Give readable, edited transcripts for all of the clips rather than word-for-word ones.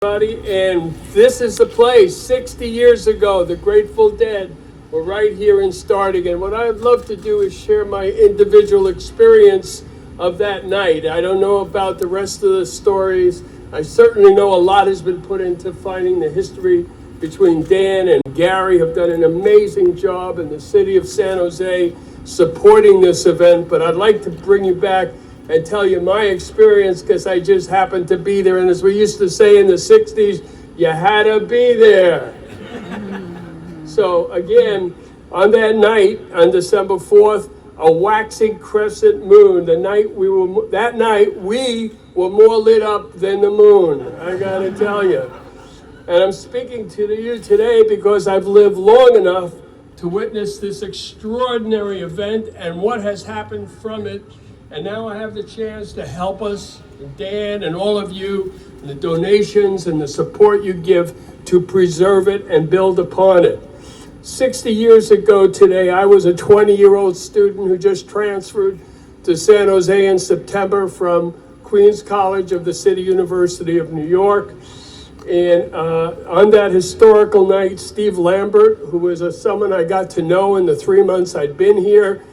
And this is the place. 60 years ago, the Grateful Dead were right here in Starting. And what I'd love to do is share my individual experience of that night. I don't know about the rest of the stories. I certainly know a lot has been put into finding the history between Dan and Gary, have done an amazing job in the city of San Jose supporting this event. But I'd like to bring you back and tell you my experience because I just happened to be there. And as we used to say in the 60s, you had to be there. So again, on that night, on December 4th, a waxing crescent moon. That night we were more lit up than the moon, I gotta tell you. And I'm speaking to you today because I've lived long enough to witness this extraordinary event and what has happened from it. And now I have the chance to help us, Dan and all of you, and the donations and the support you give to preserve it and build upon it. 60 years ago today, I was a 20-year-old student who just transferred to San Jose in September from Queens College of the City University of New York. And on that historical night, Steve Lambert, who was someone I got to know in the 3 months I'd been here,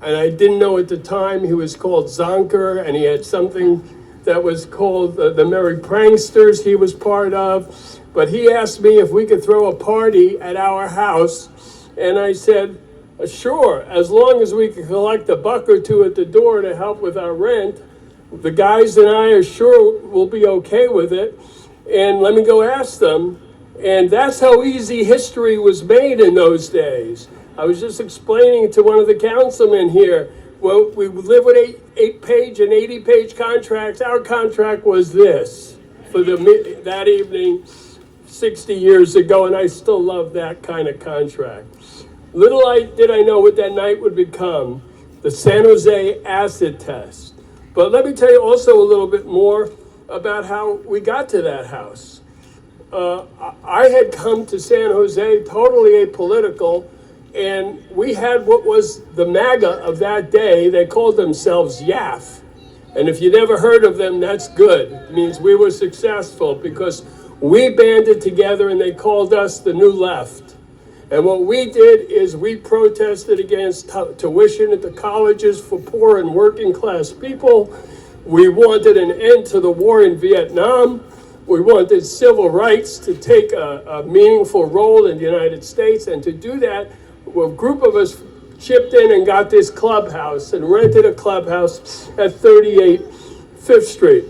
and I didn't know at the time, he was called Zonker, and he had something that was called the Merry Pranksters he was part of. But he asked me if we could throw a party at our house, and I said, sure, as long as we can collect a buck or two at the door to help with our rent. The guys and I are sure we'll be okay with it, and let me go ask them. And that's how easy history was made in those days. I was just explaining to one of the councilmen here, well, we live with eight-page and 80-page contracts. Our contract was this for that evening 60 years ago, and I still love that kind of contract. Little did I know what that night would become, the San Jose acid test. But let me tell you also a little bit more about how we got to that house. I had come to San Jose totally apolitical, and we had what was the MAGA of that day. They called themselves YAF. And if you never heard of them, that's good. It means we were successful because we banded together and they called us the New Left. And what we did is we protested against tuition at the colleges for poor and working class people. We wanted an end to the war in Vietnam. We wanted civil rights to take a meaningful role in the United States. And to do that, a group of us chipped in and got this clubhouse and rented a clubhouse at 38 Fifth Street.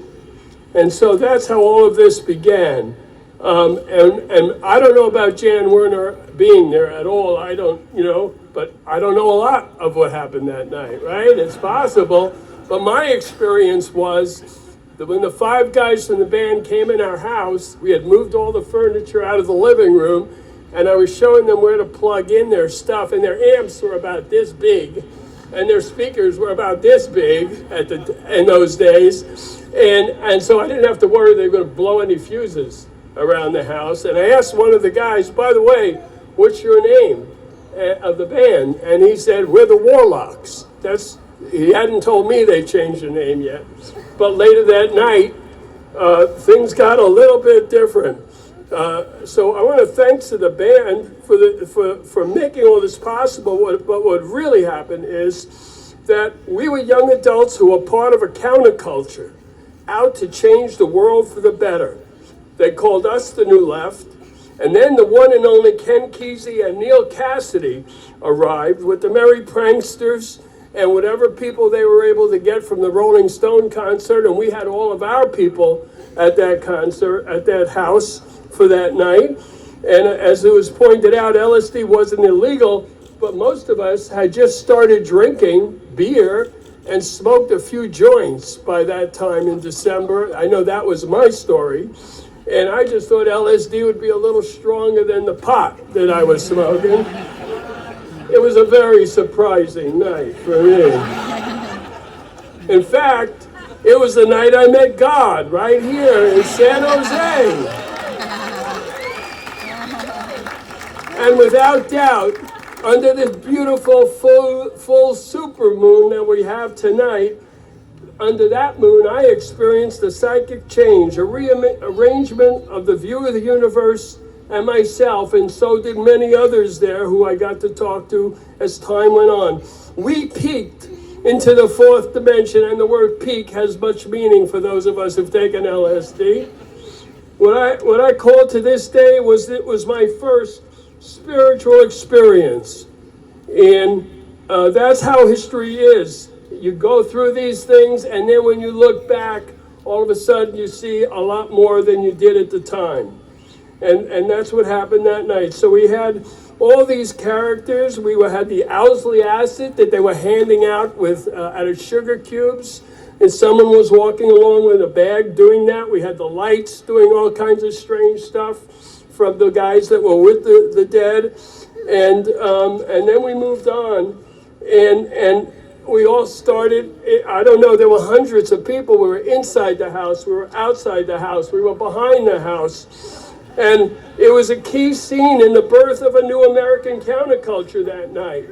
And so that's how all of this began. And I don't know about Jan Werner being there at all. I don't, but I don't know a lot of what happened that night, right? It's possible. But my experience was that when the five guys from the band came in our house, we had moved all the furniture out of the living room, and I was showing them where to plug in their stuff, and their amps were about this big, and their speakers were about this big in those days. And so I didn't have to worry they were going to blow any fuses around the house. And I asked one of the guys, by the way, what's your name of the band? And he said, we're the Warlocks. He hadn't told me they changed the name yet. But later that night, things got a little bit different. So I want to thank to the band for making all this possible. But what really happened is that we were young adults who were part of a counterculture out to change the world for the better. They called us the New Left. And then the one and only Ken Kesey and Neil Cassidy arrived with the Merry Pranksters and whatever people they were able to get from the Rolling Stone concert. And we had all of our people at that concert, at that house for that night. And as it was pointed out, LSD wasn't illegal, but most of us had just started drinking beer and smoked a few joints by that time in December. I know that was my story. And I just thought LSD would be a little stronger than the pot that I was smoking. It was a very surprising night for me. In fact, it was the night I met God right here in San Jose. And without doubt, under this beautiful full supermoon that we have tonight, under that moon, I experienced a psychic change, a rearrangement of the view of the universe and myself, and so did many others there who I got to talk to as time went on. We peaked into the fourth dimension, and the word peak has much meaning for those of us who've taken LSD. What I call to this day was it was my first spiritual experience. And that's how history is. You go through these things, and then when you look back, all of a sudden you see a lot more than you did at the time. And that's what happened that night. So we had all these characters. We had the Owsley acid that they were handing out with out of sugar cubes. And someone was walking along with a bag doing that. We had the lights doing all kinds of strange stuff from the guys that were with the dead. And then we moved on. And we all started, I don't know, there were hundreds of people. We were inside the house. We were outside the house. We were behind the house. And it was a key scene in the birth of a new American counterculture that night.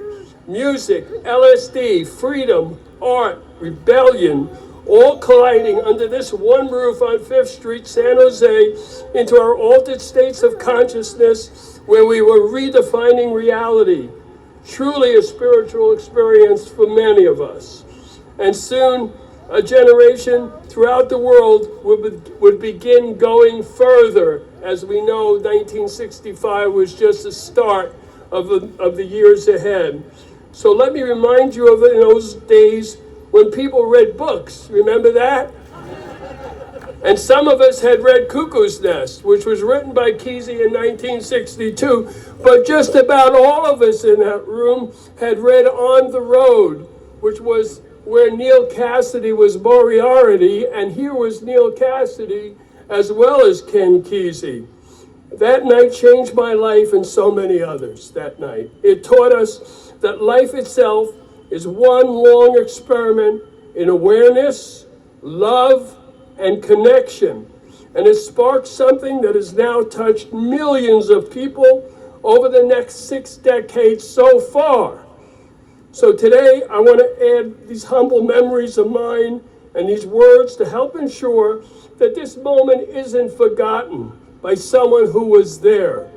Music, LSD, freedom, art, rebellion, all colliding under this one roof on 5th Street, San Jose, into our altered states of consciousness where we were redefining reality. Truly a spiritual experience for many of us. And soon, a generation throughout the world would begin going further. As we know, 1965 was just the start of the years ahead. So let me remind you of in those days when people read books. Remember that? And some of us had read Cuckoo's Nest, which was written by Kesey in 1962, but just about all of us in that room had read On the Road, which was where Neil Cassidy was Moriarty, and here was Neil Cassidy as well as Ken Kesey. That night changed my life and so many others that night. It taught us that life itself is one long experiment in awareness, love, and connection. And it sparked something that has now touched millions of people over the next 6 decades so far. So today, I want to add these humble memories of mine and these words to help ensure that this moment isn't forgotten by someone who was there.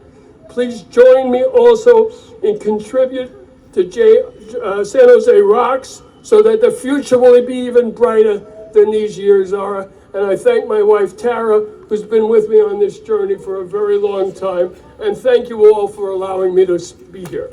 Please join me also in contribute to San Jose Rocks so that the future will be even brighter than these years are. And I thank my wife, Tara, who's been with me on this journey for a very long time. And thank you all for allowing me to be here.